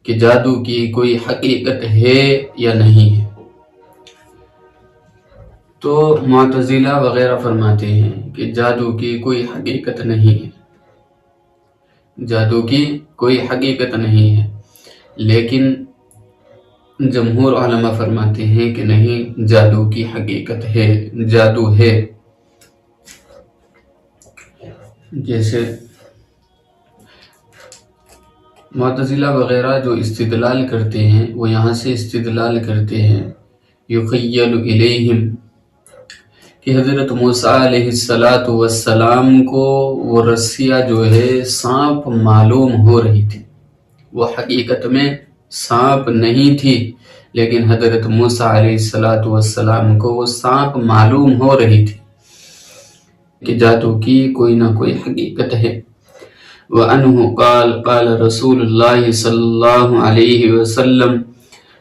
کہ جادو کی کوئی حقیقت ہے یا نہیں ہے۔ تو معتزلہ وغیرہ فرماتے ہیں کہ جادو کی کوئی حقیقت نہیں ہے، جادو کی کوئی حقیقت نہیں ہے، لیکن جمہور علماء فرماتے ہیں کہ نہیں، جادو کی حقیقت ہے، جادو ہے۔ جیسے معتزلہ وغیرہ جو استدلال کرتے ہیں وہ یہاں سے استدلال کرتے ہیں، یخیل الیہم، کہ حضرت موسیٰ علیہ السلام کو وہ رسیہ جو ہے سانپ معلوم ہو رہی تھی، وہ حقیقت میں سانپ نہیں تھی، لیکن حضرت موسیٰ علیہ السلام کو وہ سانپ معلوم ہو رہی تھی کہ جادو کی کوئی نہ کوئی حقیقت ہے۔ وَأَنْهُ قال رسول اللہ صلی اللہ علیہ وسلم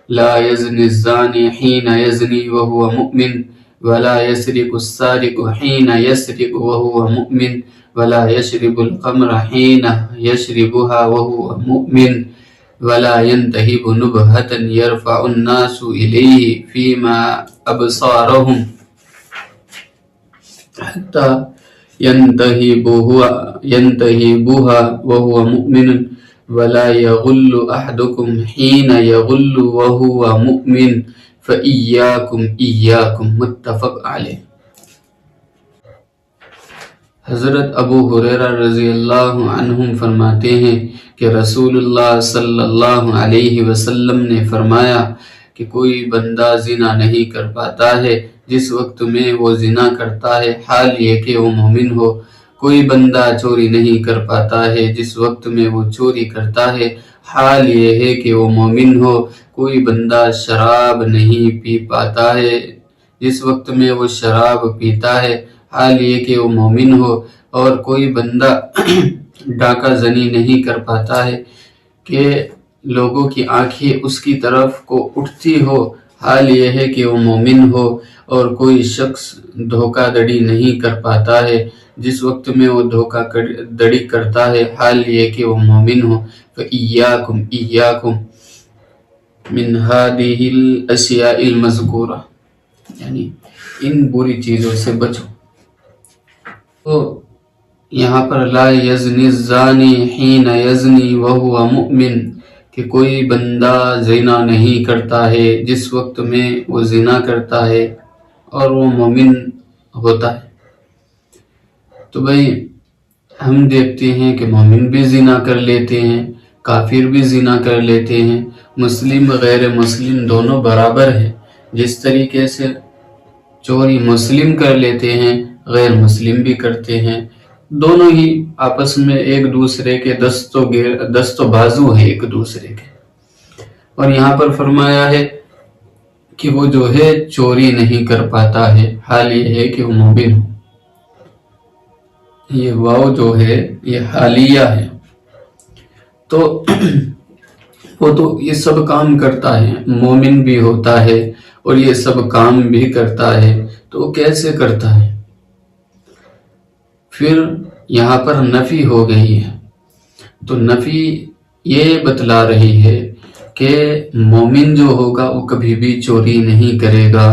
لا يزني الزاني حين يزني وهو مؤمن ولا يسرق السارق حين يسرق وهو مؤمن ولا يشرب الخمر حين يشربها وهو مؤمن ولا ينتهب نبهة يرفع الناس إليه فيما أبصارهم حتى ينتهبها وهو مؤمن ولا يغل أحدكم حين يغل وهو مؤمن فإياكم متفق علیہ۔ حضرت ابو ہریرہ رضی اللہ عنہم فرماتے ہیں کہ رسول اللہ صلی اللہ علیہ وسلم نے فرمایا کہ کوئی بندہ زنا نہیں کر پاتا ہے جس وقت میں وہ زنا کرتا ہے حال یہ کہ وہ مومن ہو، کوئی بندہ چوری نہیں کر پاتا ہے جس وقت میں وہ چوری کرتا ہے حال یہ ہے کہ وہ مومن ہو، کوئی بندہ شراب نہیں پی پاتا ہے جس وقت میں وہ شراب پیتا ہے حال یہ کہ وہ مومن ہو، اور کوئی بندہ ڈاکہ زنی نہیں کر پاتا ہے کہ لوگوں کی آنکھیں اس کی طرف کو اٹھتی ہو حال یہ ہے کہ وہ مومن ہو، اور کوئی شخص دھوکہ دڑی نہیں کر پاتا ہے جس وقت میں وہ دھوکہ دڑی کرتا ہے حال یہ کہ وہ مومن ہو۔ فَإِيَّاكُمْ مِنْ هَذِهِ الْأَشْيَاءِ الْمَذْكُورَةِ، یعنی ان بری چیزوں سے بچو۔ تو یہاں پر لا یزنی الزانی حین یزنی وہو مؤمن، کہ کوئی بندہ زنا نہیں کرتا ہے جس وقت میں وہ زنا کرتا ہے اور وہ مومن ہوتا ہے۔ تو بھئی ہم دیکھتے ہیں کہ مومن بھی زنا کر لیتے ہیں، کافر بھی زنا کر لیتے ہیں، مسلم غیر مسلم دونوں برابر ہیں۔ جس طریقے سے چوری مسلم کر لیتے ہیں غیر مسلم بھی کرتے ہیں، دونوں ہی آپس میں ایک دوسرے کے دست و بازو ہیں ایک دوسرے کے۔ اور یہاں پر فرمایا ہے کہ وہ جو ہے چوری نہیں کر پاتا ہے حال یہ ہے کہ وہ مومن ہو۔ یہ واو جو ہے یہ حالیہ ہے، تو وہ تو یہ سب کام کرتا ہے، مومن بھی ہوتا ہے اور یہ سب کام بھی کرتا ہے، تو وہ کیسے کرتا ہے؟ پھر یہاں پر نفی ہو گئی ہے، تو نفی یہ بتلا رہی ہے کہ مومن جو ہوگا وہ کبھی بھی چوری نہیں کرے گا،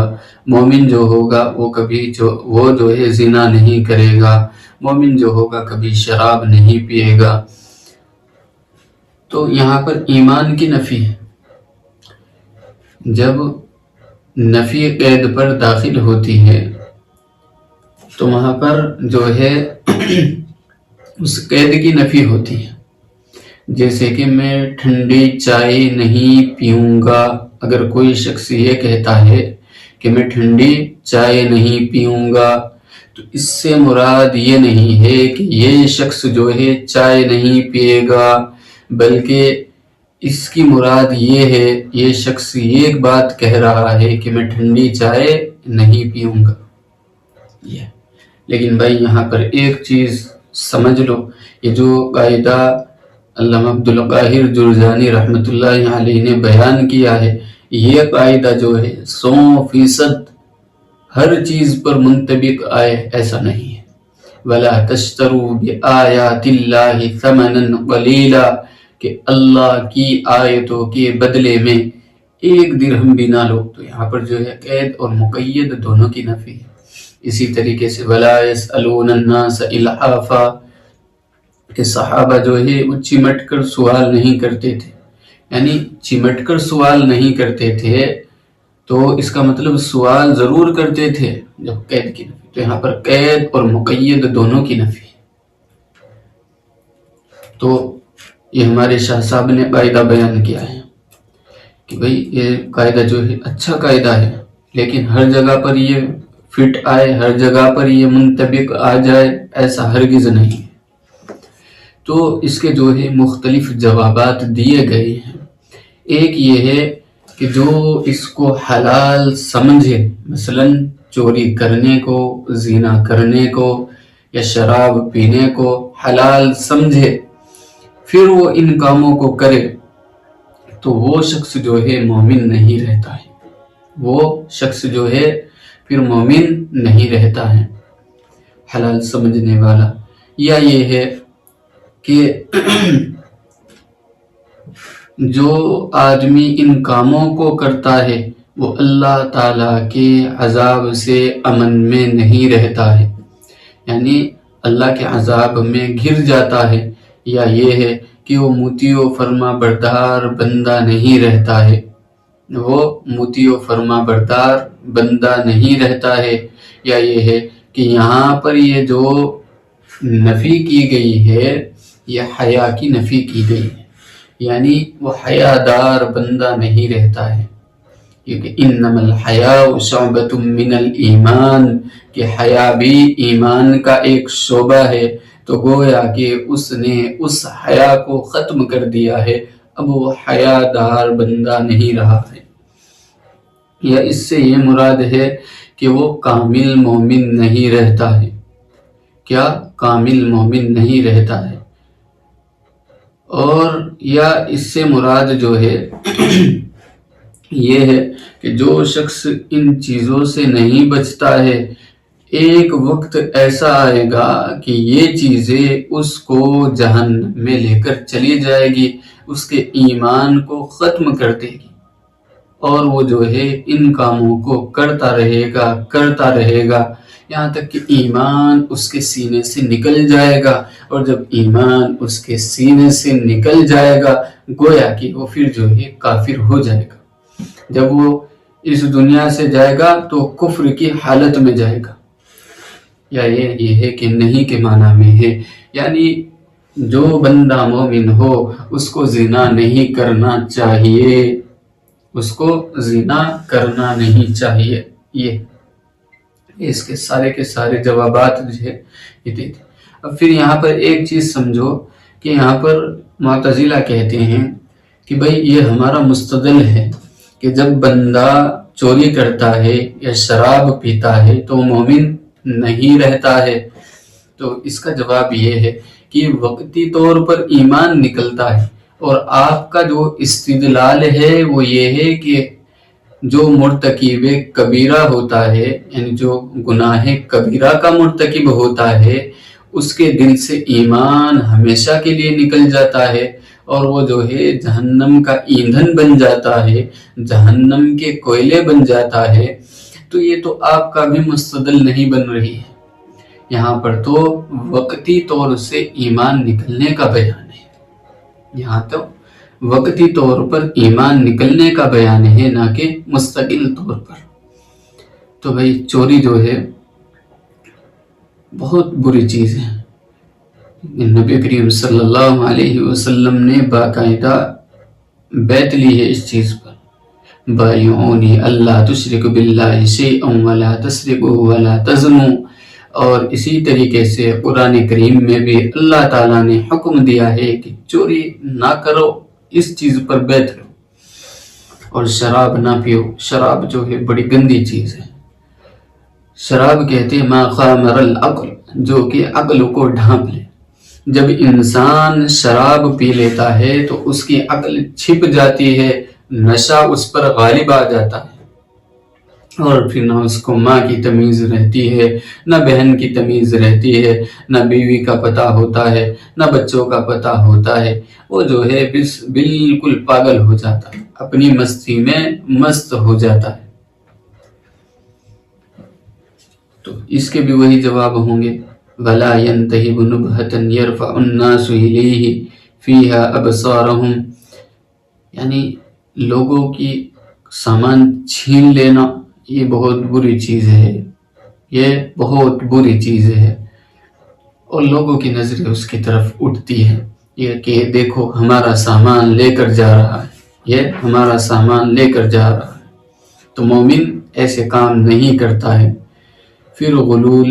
مومن جو ہوگا وہ جو ہے زنا نہیں کرے گا، مومن جو ہوگا کبھی شراب نہیں پیے گا۔ تو یہاں پر ایمان کی نفی ہے۔ جب نفی قید پر داخل ہوتی ہے تو وہاں پر جو ہے اس قید کی نفی ہوتی ہے۔ جیسے کہ میں ٹھنڈی چائے نہیں پیوں گا، اگر کوئی شخص یہ کہتا ہے کہ میں ٹھنڈی چائے نہیں پیوں گا، تو اس سے مراد یہ نہیں ہے کہ یہ شخص جو ہے چائے نہیں پیے گا، بلکہ اس کی مراد یہ ہے یہ شخص یہ بات کہہ رہا ہے کہ میں ٹھنڈی چائے نہیں پیوں گا۔ لیکن بھائی یہاں پر ایک چیز سمجھ لو، یہ جو قاعدہ علامہ عبدالقاہر جرجانی رحمۃ اللہ علیہ نے بیان کیا ہے، یہ قاعدہ جو ہے 100% ہر چیز پر منطبق آئے ایسا نہیں ہے۔ وَلَا تَشْتَرُوا بِآيَاتِ اللَّهِ ثَمَنًا قَلِيلًا، کہ اللہ کی آیتوں کے بدلے میں 1 درہم بھی نہ لو، تو یہاں پر جو ہے قید اور مقید دونوں کی نفی ہے۔ اسی طریقے سے وَلَا يَسْأَلُونَ النَّاسَ إِلْحَافًا، کہ صحابہ جو ہے وہ چمٹ کر سوال نہیں کرتے تھے، یعنی چمٹ کر سوال نہیں کرتے تھے، تو اس کا مطلب سوال ضرور کرتے تھے جب قید کی نفی، تو یہاں پر قید اور مقید دونوں کی نفی ہے۔ تو یہ ہمارے شاہ صاحب نے قاعدہ بیان کیا ہے کہ بھئی یہ قاعدہ جو ہے اچھا قاعدہ ہے، لیکن ہر جگہ پر یہ فٹ آئے، ہر جگہ پر یہ منطبق آ جائے، ایسا ہرگز نہیں ہے۔ تو اس کے جو ہے مختلف جوابات دیے گئے ہیں۔ ایک یہ ہے کہ جو اس کو حلال سمجھے، مثلا چوری کرنے کو، زنا کرنے کو یا شراب پینے کو حلال سمجھے، پھر وہ ان کاموں کو کرے، تو وہ شخص جو ہے مومن نہیں رہتا ہے، وہ شخص جو ہے پھر مومن نہیں رہتا ہے حلال سمجھنے والا۔ یا یہ ہے کہ جو آدمی ان کاموں کو کرتا ہے وہ اللہ تعالیٰ کے عذاب سے امن میں نہیں رہتا ہے، یعنی اللہ کے عذاب میں گر جاتا ہے۔ یا یہ ہے کہ وہ مطیع و فرما بردار بندہ نہیں رہتا ہے، وہ مطیع و فرما بردار بندہ نہیں رہتا ہے۔ یا یہ ہے کہ یہاں پر یہ جو نفی کی گئی ہے یہ حیا کی نفی کی گئی ہے، یعنی وہ حیادار بندہ نہیں رہتا ہے، کیونکہ انما الحیاء شعبۃ من الایمان، کہ حیا بھی ایمان کا ایک شعبہ ہے، تو گویا کہ اس نے اس حیا کو ختم کر دیا ہے، اب وہ حیادار بندہ نہیں رہا ہے۔ یا اس سے یہ مراد ہے کہ وہ کامل مومن نہیں رہتا ہے۔ کیا کامل مومن نہیں رہتا ہے؟ اور یا اس سے مراد جو ہے یہ ہے کہ جو شخص ان چیزوں سے نہیں بچتا ہے، ایک وقت ایسا آئے گا کہ یہ چیزیں اس کو جہنم میں لے کر چلی جائے گی، اس کے ایمان کو ختم کر دے گی، اور وہ جو ہے ان کاموں کو کرتا رہے گا یہاں تک کہ ایمان اس کے سینے سے نکل جائے گا، اور جب ایمان اس کے سینے سے نکل جائے گا گویا کہ وہ پھر جو ہے کافر ہو جائے گا۔ جب وہ اس دنیا سے جائے گا تو کفر کی حالت میں جائے گا۔ یا یہ ہے کہ نہیں کے معنی میں ہے، یعنی جو بندہ مومن ہو اس کو زنا نہیں کرنا چاہیے، اس کو زنا کرنا نہیں چاہیے۔ یہ اس کے سارے جوابات جو ہے یہ دیتے۔ اب پھر یہاں پر ایک چیز سمجھو کہ یہاں پر معتزلہ کہتے ہیں کہ بھئی یہ ہمارا مستدل ہے کہ جب بندہ چوری کرتا ہے یا شراب پیتا ہے تو مومن نہیں رہتا ہے۔ تو اس کا جواب یہ ہے کہ وقتی طور پر ایمان نکلتا ہے، اور آپ کا جو استدلال ہے وہ یہ ہے کہ جو مرتکب کبیرہ ہوتا ہے، یعنی جو گناہ کبیرہ کا مرتکب ہوتا ہے، اس کے دل سے ایمان ہمیشہ کے لیے نکل جاتا ہے، اور وہ جو ہے جہنم کا ایندھن بن جاتا ہے، جہنم کے کوئلے بن جاتا ہے۔ تو یہ تو آپ کا بھی مستدل نہیں بن رہی ہے، یہاں پر تو وقتی طور سے ایمان نکلنے کا بیان ہے، یہاں تو وقتی طور پر ایمان نکلنے کا بیان ہے، نہ کہ مستقل طور پر۔ تو بھئی چوری جو ہے بہت بری چیز ہے۔ نبی کریم صلی اللہ علیہ وسلم نے باقاعدہ بیعت لی ہے اس چیز پر، بایعونی اللہ تشرک باللہ شیئا ولا تسرقوا ولا تزنوا۔ اور اسی طریقے سے قرآن کریم میں بھی اللہ تعالیٰ نے حکم دیا ہے کہ چوری نہ کرو، اس چیز پر بیعت لو، اور شراب نہ پیو۔ شراب جو ہے بڑی گندی چیز ہے۔ شراب کہتے ہیں ما خامر العقل، جو کہ عقل کو ڈھانپ لے۔ جب انسان شراب پی لیتا ہے تو اس کی عقل چھپ جاتی ہے، نشہ اس پر غالب آ جاتا ہے، اور پھر نہ اس کو ماں کی تمیز رہتی ہے، نہ بہن کی تمیز رہتی ہے، نہ بیوی کا پتہ ہوتا ہے، نہ بچوں کا پتہ ہوتا ہے۔ وہ جو ہے بالکل پاگل ہو جاتا ہے، اپنی مستی میں مست ہو جاتا ہے۔ تو اس کے بھی وہی جواب ہوں گے، وَلَا يَنْتَهِبُ نُبْهَةً يَرْفَعُ النَّاسُ إِلَيْهِ فِيهَا أَبْصَارَهُمْ، یعنی لوگوں کی سامان چھین لینا یہ بہت بری چیز ہے، یہ بہت بری چیز ہے، اور لوگوں کی نظریں اس کی طرف اٹھتی ہیں، یہ کہ دیکھو ہمارا سامان لے کر جا رہا ہے، یہ ہمارا سامان لے کر جا رہا ہے۔ تو مومن ایسے کام نہیں کرتا ہے۔ پھر غلول،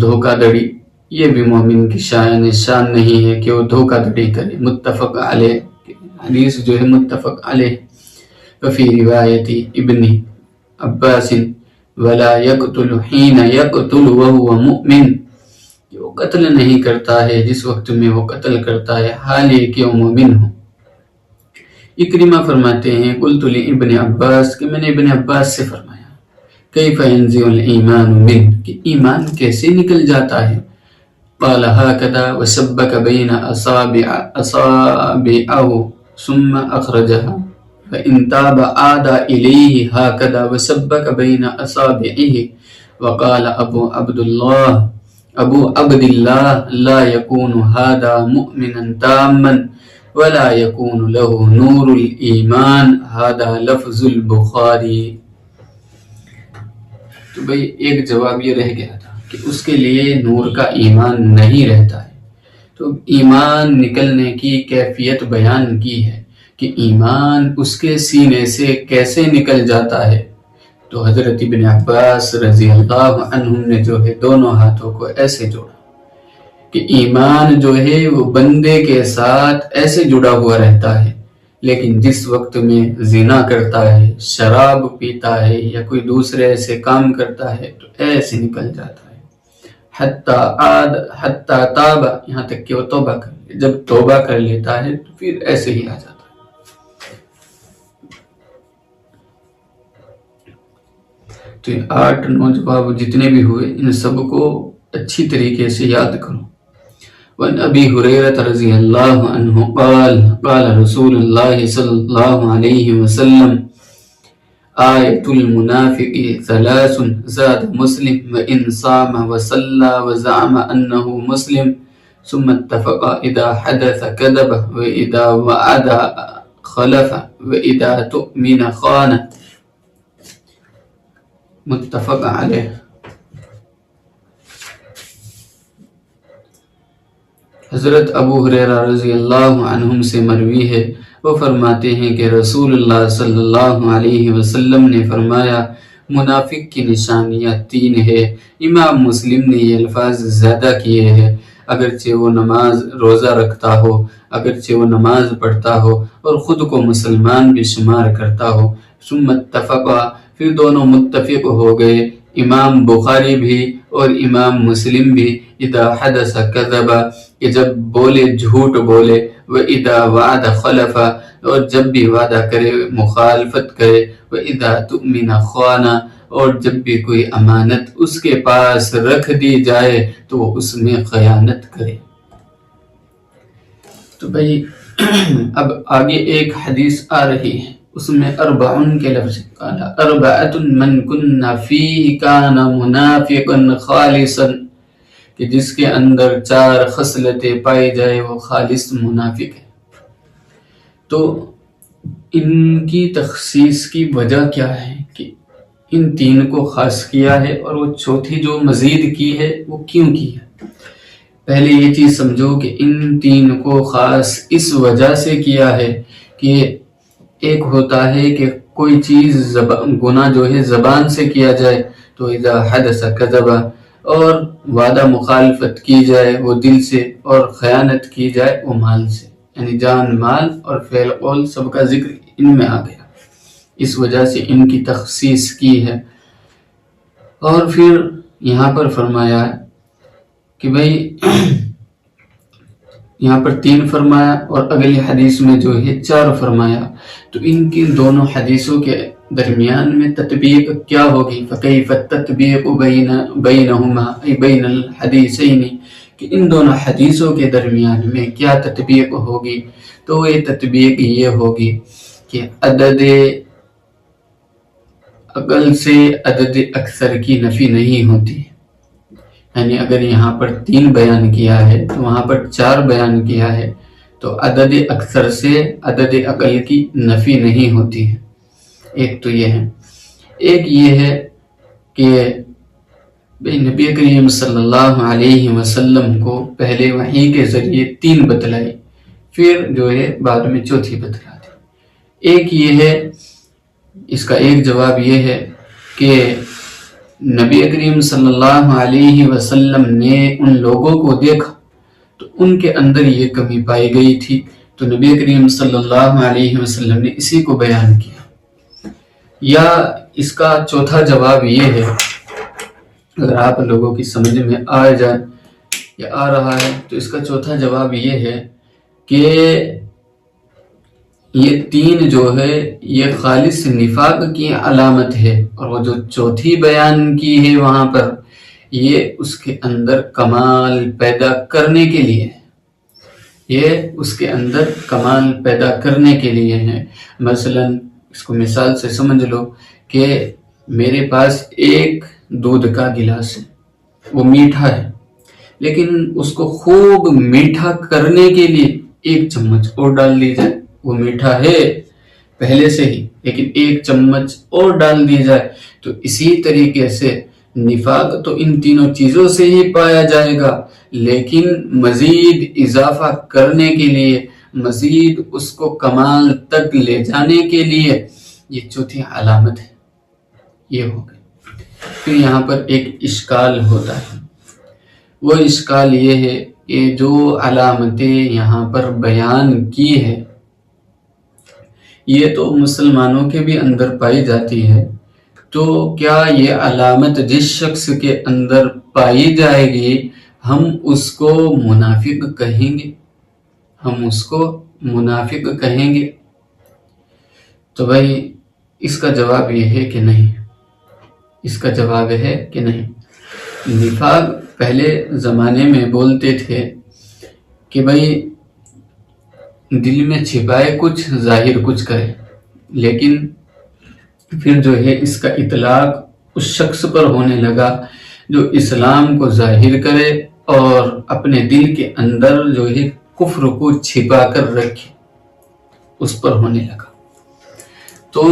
دھوکہ دڑی، یہ بھی مومن کی شان نہیں ہے کہ وہ دھوکہ دڑی کرے۔ متفق علیہ، حدیث جو ہے متفق علیہ۔ وفی روایت ابن عباس ولا یقتل حین یقتل وهو مؤمن، کہ وہ قتل نہیں کرتا ہے جس وقت میں وہ قتل کرتا ہے حال یہ کہ وہ مومن ہو۔ اکرمہ فرماتے ہیں قلت لابن عباس، کہ میں نے ابن عباس سے فرمایا کیف ينزع الایمان من، کہ ایمان کیسے نکل جاتا ہے؟ قال هكذا وسبك بين اصابعه ثم اخرجها فان تاب عاد اليه هكذا وسبك بين اصابعه وقال ابو عبد الله لا يكون هذا مؤمنا تاما ولا يكون له نور الايمان، هذا لفظ البخاری۔ تو بھئی ایک جواب یہ رہ گیا تھا کہ اس کے لیے نور کا ایمان نہیں رہتا ہے۔ تو ایمان نکلنے کی کیفیت بیان کی ہے کہ ایمان اس کے سینے سے کیسے نکل جاتا ہے۔ تو حضرت ابن عباس رضی اللہ عنہم نے جو ہے دونوں ہاتھوں کو ایسے جوڑا کہ ایمان جو ہے وہ بندے کے ساتھ ایسے جڑا ہوا رہتا ہے، لیکن جس وقت میں زنا کرتا ہے، شراب پیتا ہے یا کوئی دوسرے ایسے کام کرتا ہے تو ایسے نکل جاتا ہے۔ حتی تاب، یہاں تک کہ وہ توبہ کر لے، جب توبہ کر لیتا ہے تو پھر ایسے ہی آ جاتا ہے۔ تو 8-9 جواب جتنے بھی ہوئے ان سب کو اچھی طریقے سے یاد کرو۔ وعن ابی ہریرہ رضی اللہ عنہ قال قال رسول اللہ صلی اللہ علیہ وسلم آیت المنافق ثلاث زاد مسلم وإن صام وصلى وزعم أنه مسلم ثم اتفق إذا حدث كذب وإذا وعد خلف وإذا تؤمن خان، متفق علیہ۔ حضرت ابو ہریرہ رضی اللہ عنہم سے مروی ہے، وہ فرماتے ہیں کہ رسول اللہ صلی اللہ علیہ وسلم نے فرمایا منافق کی نشانیاں 3 ہے۔ امام مسلم نے یہ الفاظ زیادہ کیے ہیں، اگرچہ وہ نماز روزہ رکھتا ہو، اگرچہ وہ نماز پڑھتا ہو اور خود کو مسلمان بھی شمار کرتا ہو۔ ثم اتفقا، پھر دونوں متفق ہو گئے، امام بخاری بھی اور امام مسلم بھی، اذا حدث کذب، کہ جب بولے جھوٹ بولے، وَإِذَا وَعَدَ خَلَفَ، اور جب بھی وعدہ کرے مخالفت کرے، وَإِذَا تُؤْمِنَ خَانَ، اور جب بھی کوئی امانت اس کے پاس رکھ دی جائے تو وہ اس میں خیانت کرے۔ تو بھئی اب آگے ایک حدیث آ رہی ہے، اس میں 40 کے لفظ قال 4 من کن فیہ کان منافقا خالصا، کہ جس کے اندر 4 خصلتیں پائی جائے وہ خالص منافق ہے۔ تو ان کی تخصیص کی وجہ کیا ہے کہ ان 3 کو خاص کیا ہے، اور وہ چوتھی جو مزید کی ہے وہ کیوں کی ہے؟ پہلے یہ چیز سمجھو کہ ان 3 کو خاص اس وجہ سے کیا ہے کہ ایک ہوتا ہے کہ کوئی چیز گناہ جو ہے زبان سے کیا جائے تو اذا حدث کذب، اور وعدہ مخالفت کی جائے وہ دل سے، اور خیانت کی جائے وہ مال سے، یعنی جان مال اور فعل قول سب کا ذکر ان میں آ گیا، اس وجہ سے ان کی تخصیص کی ہے۔ اور پھر یہاں پر فرمایا کہ بھئی یہاں پر 3 فرمایا اور اگلی حدیث میں جو ہے 4 فرمایا، تو ان کی دونوں حدیثوں کے درمیان میں تطبیق کیا ہوگی؟ فکیف التطبیق بینہما ای بین الحدیثین، کہ ان دونوں حدیثوں کے درمیان میں کیا تطبیق ہوگی؟ تو یہ تطبیق یہ ہوگی کہ عدد اقل سے عدد اکثر کی نفی نہیں ہوتی، یعنی اگر یہاں پر 3 بیان کیا ہے تو وہاں پر 4 بیان کیا ہے، تو عدد اکثر سے عدد اقل کی نفی نہیں ہوتی ہے۔ ایک تو یہ ہے، ایک یہ ہے کہ نبی کریم صلی اللہ علیہ وسلم کو پہلے وحی کے ذریعے 3 بتلائی، پھر جو ہے بعد میں چوتھی بتلا دی۔ ایک یہ ہے، اس کا ایک جواب یہ ہے کہ نبی کریم صلی اللہ علیہ وسلم نے ان لوگوں کو دیکھا تو ان کے اندر یہ کمی پائی گئی تھی، تو نبی کریم صلی اللہ علیہ وسلم نے اسی کو بیان کیا۔ یا اس کا چوتھا جواب یہ ہے، اگر آپ لوگوں کی سمجھ میں آ جائے یا آ رہا ہے، تو اس کا چوتھا جواب یہ ہے کہ یہ 3 جو ہے یہ خالص نفاق کی علامت ہے، اور وہ جو چوتھی بیان کی ہے وہاں پر، یہ اس کے اندر کمال پیدا کرنے کے لیے ہے، یہ اس کے اندر کمال پیدا کرنے کے لیے ہے۔ مثلا اس کو مثال سے سمجھ لو کہ میرے پاس ایک دودھ کا گلاس ہے، وہ میٹھا ہے، لیکن اس کو خوب میٹھا کرنے کے لیے 1 چمچ اور ڈال دی جائے، وہ میٹھا ہے پہلے سے ہی، لیکن 1 چمچ اور ڈال دی جائے، تو اسی طریقے سے نفاق تو ان تینوں چیزوں سے ہی پایا جائے گا، لیکن مزید اضافہ کرنے کے لیے، مزید اس کو کمال تک لے جانے کے لیے یہ چوتھی علامت ہے، یہ ہو گئی۔ پھر یہاں پر ایک اشکال ہوتا ہے، وہ اشکال یہ ہے کہ جو علامتیں یہاں پر بیان کی ہے یہ تو مسلمانوں کے بھی اندر پائی جاتی ہے، تو کیا یہ علامت جس شخص کے اندر پائی جائے گی ہم اس کو منافق کہیں گے؟ ہم اس کو منافق کہیں گے؟ تو بھائی اس کا جواب یہ ہے کہ نہیں، اس کا جواب ہے کہ نہیں۔ نفاق پہلے زمانے میں بولتے تھے کہ بھائی دل میں چھپائے کچھ ظاہر کچھ کرے، لیکن پھر جو ہے اس کا اطلاق اس شخص پر ہونے لگا جو اسلام کو ظاہر کرے اور اپنے دل کے اندر جو ہے کفر کو چھپا کر رکھے، اس پر ہونے لگا۔ تو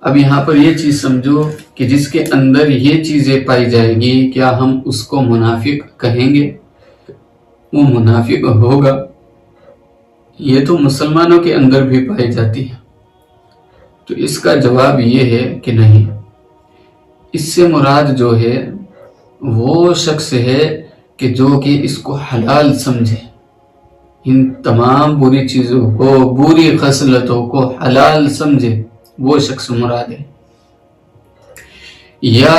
اب یہاں پر یہ چیز سمجھو کہ جس کے اندر یہ چیزیں پائی جائے گی، کیا ہم اس کو منافق کہیں گے؟ وہ منافق ہوگا۔ یہ تو مسلمانوں کے اندر بھی پائی جاتی ہے، تو اس کا جواب یہ ہے کہ نہیں۔ اس سے مراد جو ہے وہ شخص ہے کہ جو کہ اس کو حلال سمجھے، ان تمام بری چیزوں کو، بری خصلتوں کو حلال سمجھے، وہ شخص مراد ہے۔ یا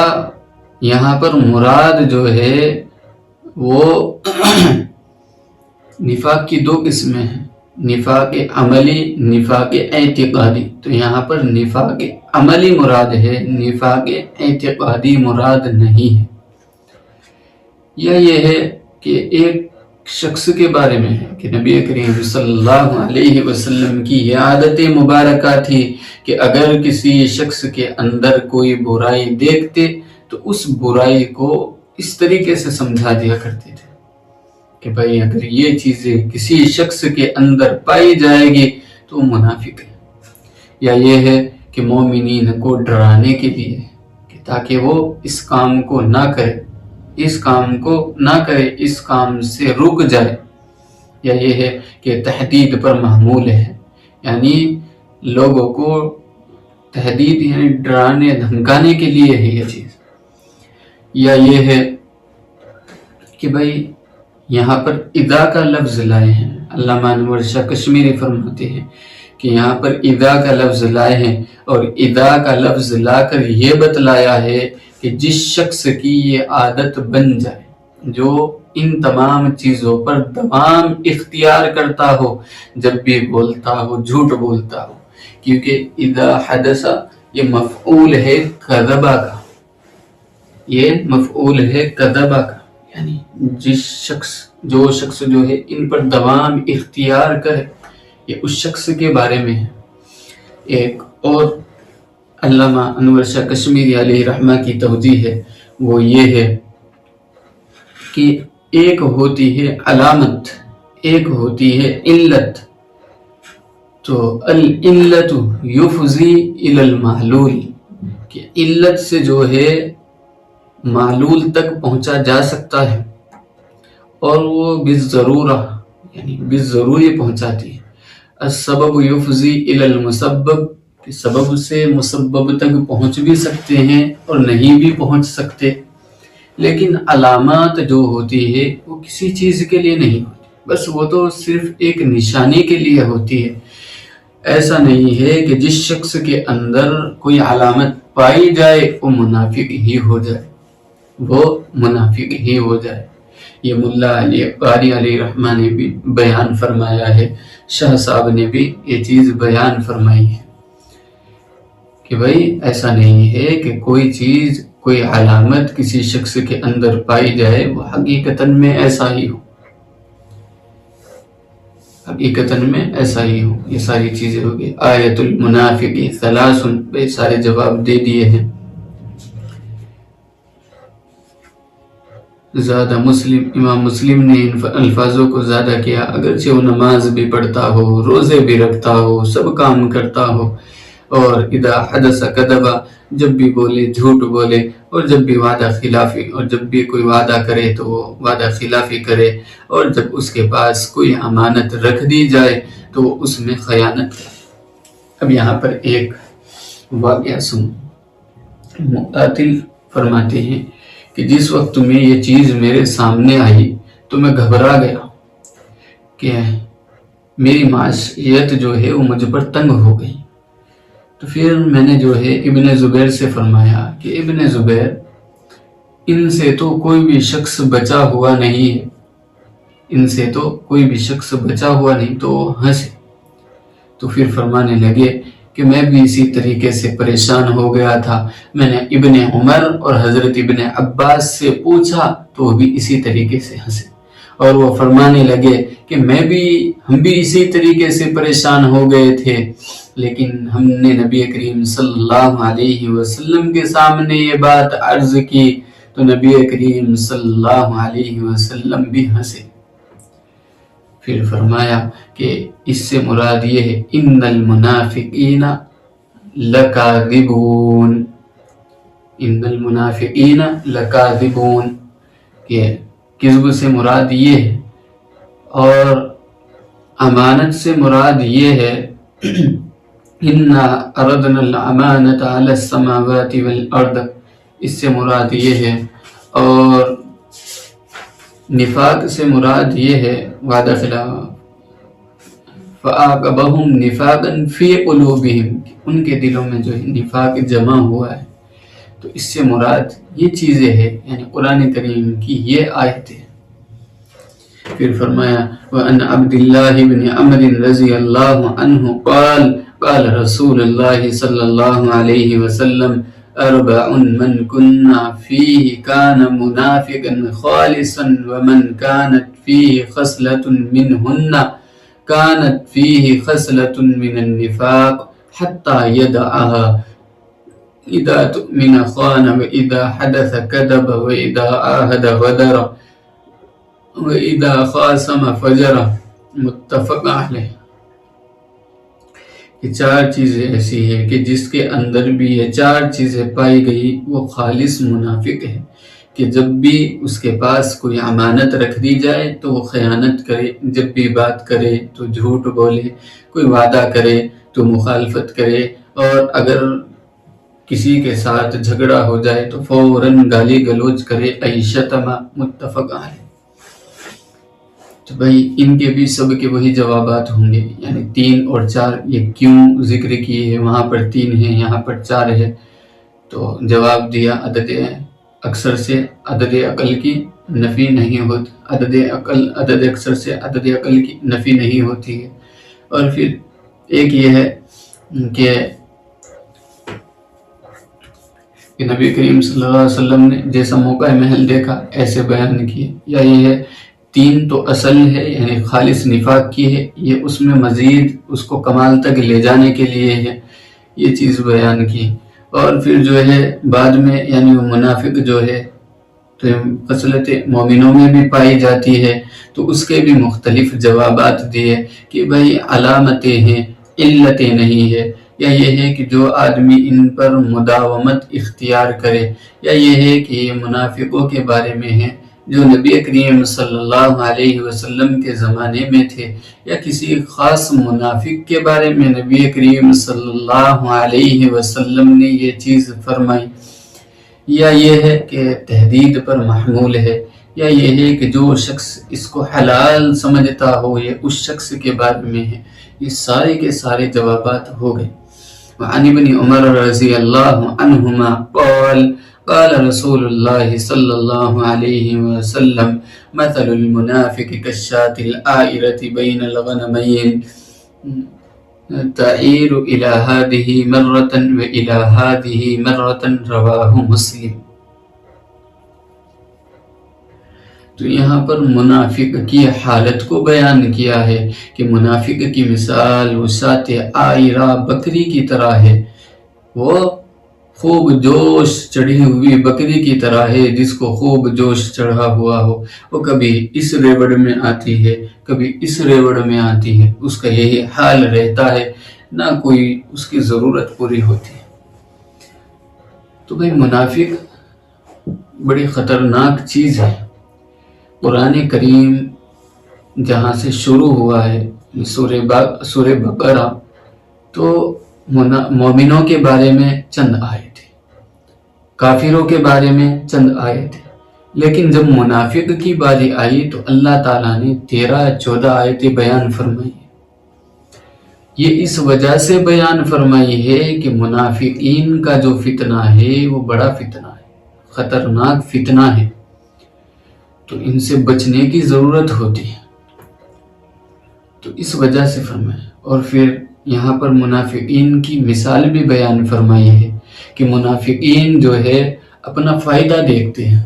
یہاں پر مراد جو ہے وہ نفاق کی 2 قسمیں ہیں، نفاق عملی، نفاق اعتقادی۔ تو یہاں پر نفاق عملی مراد ہے، نفاق اعتقادی مراد نہیں ہے۔ یا یہ ہے کہ ایک شخص کے بارے میں ہے کہ نبی کریم صلی اللہ علیہ وسلم کی یہ عادت مبارکہ تھی کہ اگر کسی شخص کے اندر کوئی برائی دیکھتے تو اس برائی کو اس طریقے سے سمجھا دیا کرتے تھے کہ بھائی اگر یہ چیزیں کسی شخص کے اندر پائی جائے گی تو منافق ہے۔ یا یہ ہے کہ مومنین کو ڈرانے کے لیے کہ تاکہ وہ اس کام کو نہ کرے، اس کام کو نہ کرے، اس کام سے رک جائے۔ یا یہ ہے کہ تحدید پر محمول ہے، یعنی لوگوں کو تحدید یعنی ڈرانے دھمکانے کے لیے ہے یہ چیز۔ یا یہ ہے کہ بھائی یہاں پر اذا کا لفظ لائے ہیں، علامہ انور شاہ کشمیری فرماتے ہیں کہ یہاں پر اذا کا لفظ لائے ہیں، اور اذا کا لفظ لا کر یہ بتلایا ہے کہ جس شخص کی یہ عادت بن جائے، جو ان تمام چیزوں پر دوام اختیار کرتا ہو، جب بھی بولتا ہو جھوٹ بولتا ہو، کیونکہ اذا حدث یہ مفعول ہے کذبا کا، یہ مفعول ہے کذبا کا، یعنی جو شخص جو ہے ان پر دوام اختیار کرے، یہ اس شخص کے بارے میں ہے۔ ایک اور علامہ انور شاہ کشمیری علیہ رحمہ کی توجیہ ہے، وہ یہ ہے کہ ایک ہوتی ہے علامت، ایک ہوتی ہے علت، تو العلت یفضی الی المعلول، کہ علت سے جو ہے معلول تک پہنچا جا سکتا ہے، اور وہ بالضرورہ یعنی بالضروری پہنچاتی ہے۔ السبب یفضی الی المسبب، کہ سبب سے مسبب تک پہنچ بھی سکتے ہیں اور نہیں بھی پہنچ سکتے، لیکن علامات جو ہوتی ہے وہ کسی چیز کے لیے نہیں ہوتی، بس وہ تو صرف ایک نشانی کے لیے ہوتی ہے۔ ایسا نہیں ہے کہ جس شخص کے اندر کوئی علامت پائی جائے وہ منافق ہی ہو جائے، وہ منافق ہی ہو جائے۔ یہ ملا علی قاری علیہ رحمہ نے بھی بیان فرمایا ہے، شاہ صاحب نے بھی یہ چیز بیان فرمائی ہے کہ بھئی ایسا نہیں ہے کہ کوئی چیز، کوئی علامت کسی شخص کے اندر پائی جائے وہ حقیقتاً میں ایسا ہی ہو، حقیقتاً میں ایسا ہی ہو۔ یہ ساری چیزیں ہو گئی۔ آیت المنافق ثلاث، بے سارے جواب دے دیے ہیں۔ زیادہ مسلم، امام مسلم نے ان الفاظوں کو زیادہ کیا، اگرچہ وہ نماز بھی پڑھتا ہو، روزے بھی رکھتا ہو، سب کام کرتا ہو، اور اذا حدث کذبا، جب بھی بولے جھوٹ بولے، اور جب بھی وعدہ خلافی، اور جب بھی کوئی وعدہ کرے تو وہ وعدہ خلافی کرے، اور جب اس کے پاس کوئی امانت رکھ دی جائے تو وہ اس میں خیانت کرے۔ اب یہاں پر ایک واقعہ سن، مقاتل فرماتے ہیں کہ جس وقت میں یہ چیز میرے سامنے آئی تو میں گھبرا گیا کہ میری معاشیت جو ہے وہ مجھ پر تنگ ہو گئی۔ تو پھر میں نے جو ہے ابن زبیر سے فرمایا کہ ابن زبیر، ان سے تو کوئی بھی شخص بچا ہوا نہیں ہے، ان سے تو کوئی بھی شخص بچا ہوا نہیں، تو ہنسے۔ تو پھر فرمانے لگے کہ میں بھی اسی طریقے سے پریشان ہو گیا تھا، میں نے ابن عمر اور حضرت ابن عباس سے پوچھا تو وہ بھی اسی طریقے سے ہنسے، اور وہ فرمانے لگے کہ ہم بھی اسی طریقے سے پریشان ہو گئے تھے، لیکن ہم نے نبی کریم صلی اللہ علیہ وسلم کے سامنے یہ بات عرض کی تو نبی کریم صلی اللہ علیہ وسلم بھی ہنسے۔ پھر فرمایا کہ اس سے مراد یہ ہے ان المنافقین لکاذبون، ان المنافقین لکاذبون، کہ کذب سے مراد یہ ہے، اور امانت سے مراد یہ ہے انا اردنا الامانۃ علی السماوات والارض، اس سے مراد یہ ہے، اور نفاق سے مراد یہ ہے وعدہ خلاف، فَأَعْقَبَهُمْ نِفَاقًا فِي قُلُوبِهِمْ، ان کے دلوں میں جو ہے نفاق جمع ہوا ہے۔ تو اس سے مراد یہ چیزیں ہیں، یعنی قرآن کریم کی یہ آیتیں۔ پھر فرمایا وَأَنْ عَبْدِ اللَّهِ بْنِ عَمْرٍ رضی اللہ عنہ قال قال رسول اللہ صلی اللہ علیہ وسلم اربع من كنا فيه كان منافقا خالصا ومن كانت فيه خصلة منهن كانت فيه خصلة من النفاق حتى يدعها، اذا تؤمن خان، واذا حدث كذب، واذا عاهد غدر، واذا خاصم فجر، متفق علیہ۔ یہ چار چیزیں ایسی ہیں کہ جس کے اندر بھی یہ چار چیزیں پائی گئی وہ خالص منافق ہے، کہ جب بھی اس کے پاس کوئی امانت رکھ دی جائے تو وہ خیانت کرے، جب بھی بات کرے تو جھوٹ بولے، کوئی وعدہ کرے تو مخالفت کرے، اور اگر کسی کے ساتھ جھگڑا ہو جائے تو فوراً گالی گلوچ کرے، ایشتما، متفق علیہ۔ تو بھائی ان کے بھی سب کے وہی جوابات ہوں گے، یعنی 3 اور 4، یہ کیوں ذکر کیے ہیں، وہاں پر 3 ہے یہاں پر 4 ہے، تو جواب دیا عدد اکثر سے عدد اقل کی نفی نہیں ہوتی، عدد اکثر سے عدد اقل کی نفی نہیں ہوتی ہے۔ اور پھر ایک یہ ہے کہ نبی کریم صلی اللہ علیہ وسلم نے جیسا موقع محل دیکھا ایسے بیان کیے، یا یہ ہے تین تو اصل ہے یعنی خالص نفاق کی ہے، یہ اس میں مزید اس کو کمال تک لے جانے کے لیے ہے، یہ چیز بیان کی۔ اور پھر جو ہے بعد میں یعنی وہ منافق جو ہے تو خصلت مومنوں میں بھی پائی جاتی ہے، تو اس کے بھی مختلف جوابات دیے کہ بھائی علامتیں ہیں، علتیں نہیں ہے، یا یہ ہے کہ جو آدمی ان پر مداومت اختیار کرے، یا یہ ہے کہ یہ منافقوں کے بارے میں ہے جو نبی کریم صلی اللہ علیہ وسلم کے زمانے میں تھے، یا کسی خاص منافق کے بارے میں نبی کریم صلی اللہ علیہ وسلم نے یہ چیز فرمائی، یا یہ ہے کہ تحدید پر محمول ہے، یا یہ ہے کہ جو شخص اس کو حلال سمجھتا ہو یہ اس شخص کے بارے میں ہے۔ یہ سارے کے سارے جوابات ہو گئے۔ وعن ابن عمر رضی اللہ عنہما قال قال رسول اللہ صلی اللہ علیہ وسلم مثل المنافق كالشاة العائرة بين الغنمين تعیر الى هذه مرة والى هذه مرة رواہ مسلم۔ تو یہاں پر منافق کی حالت کو بیان کیا ہے کہ منافق کی مثال وسعت عائرہ بکری کی طرح ہے، وہ خوب جوش چڑھی ہوئی بکری کی طرح ہے جس کو خوب جوش چڑھا ہوا ہو، وہ کبھی اس ریوڑ میں آتی ہے کبھی اس ریوڑ میں آتی ہے، اس کا یہی حال رہتا ہے، نہ کوئی اس کی ضرورت پوری ہوتی ہے۔ تو بھئی منافق بڑی خطرناک چیز ہے۔ قرآن کریم جہاں سے شروع ہوا ہے سورہ بقرہ، تو مومنوں کے بارے میں چند آیتیں، کافروں کے بارے میں چند آیتیں، لیکن جب منافق کی باری آئی تو اللہ تعالیٰ نے 13-14 آیتیں بیان فرمائی۔ یہ اس وجہ سے بیان فرمائی ہے کہ منافقین کا جو فتنہ ہے وہ بڑا فتنہ ہے، خطرناک فتنہ ہے، تو ان سے بچنے کی ضرورت ہوتی ہے، تو اس وجہ سے فرمایا۔ اور پھر یہاں پر منافقین کی مثال بھی بیان فرمائی ہے کہ منافقین جو ہے اپنا فائدہ دیکھتے ہیں،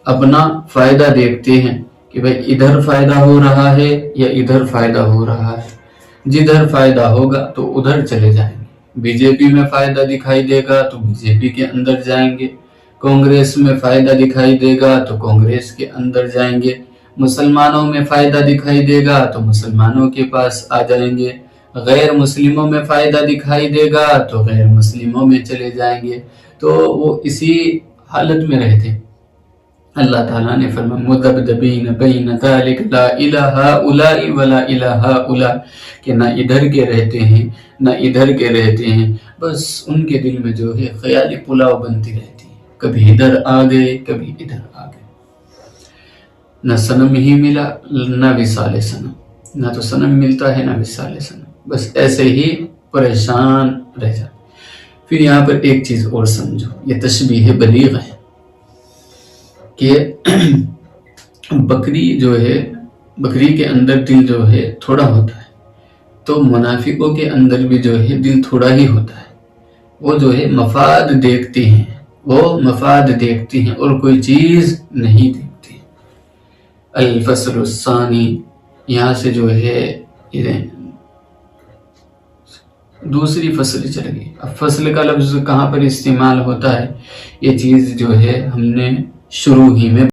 اپنا فائدہ دیکھتے ہیں کہ بھئی ادھر فائدہ ہو رہا ہے یا ادھر فائدہ ہو رہا ہے، جدھر فائدہ ہوگا تو ادھر چلے جائیں گے، بی جے پی میں فائدہ دکھائی دے گا تو بی جے پی کے اندر جائیں گے، کانگریس میں فائدہ دکھائی دے گا تو کانگریس کے اندر جائیں گے، مسلمانوں میں فائدہ دکھائی دے گا تو مسلمانوں کے پاس آ جائیں گے، غیر مسلموں میں فائدہ دکھائی دے گا تو غیر مسلموں میں چلے جائیں گے، تو وہ اسی حالت میں رہتے ہیں۔ اللہ تعالیٰ نے فرمایا مذبذبین بین ذلک لا الہ ہؤلاء ولا الہ ہؤلاء، کہ نہ ادھر کے رہتے ہیں نہ ادھر کے رہتے ہیں، بس ان کے دل میں جو ہے خیالی پلاؤ بنتی رہتی ہے، کبھی ادھر آ گئے کبھی ادھر آ گئے، نہ صنم ہی ملا نہ وصال صنم، نہ تو صنم ملتا ہے نہ وصال صنم، بس ایسے ہی پریشان رہ جاتے۔ پھر یہاں پر ایک چیز اور سمجھو، یہ تشبیہ بلیغ ہے کہ بکری جو ہے، بکری کے اندر دل جو ہے تھوڑا ہوتا ہے، تو منافقوں کے اندر بھی جو ہے دل تھوڑا ہی ہوتا ہے، وہ جو ہے مفاد دیکھتے ہیں، وہ مفاد دیکھتے ہیں اور کوئی چیز نہیں دیکھتے۔ الفصل الثانی، یہاں سے جو ہے دوسری فصل چل گئی۔ اب فصل کا لفظ کہاں پر استعمال ہوتا ہے، یہ چیز جو ہے ہم نے شروع ہی میں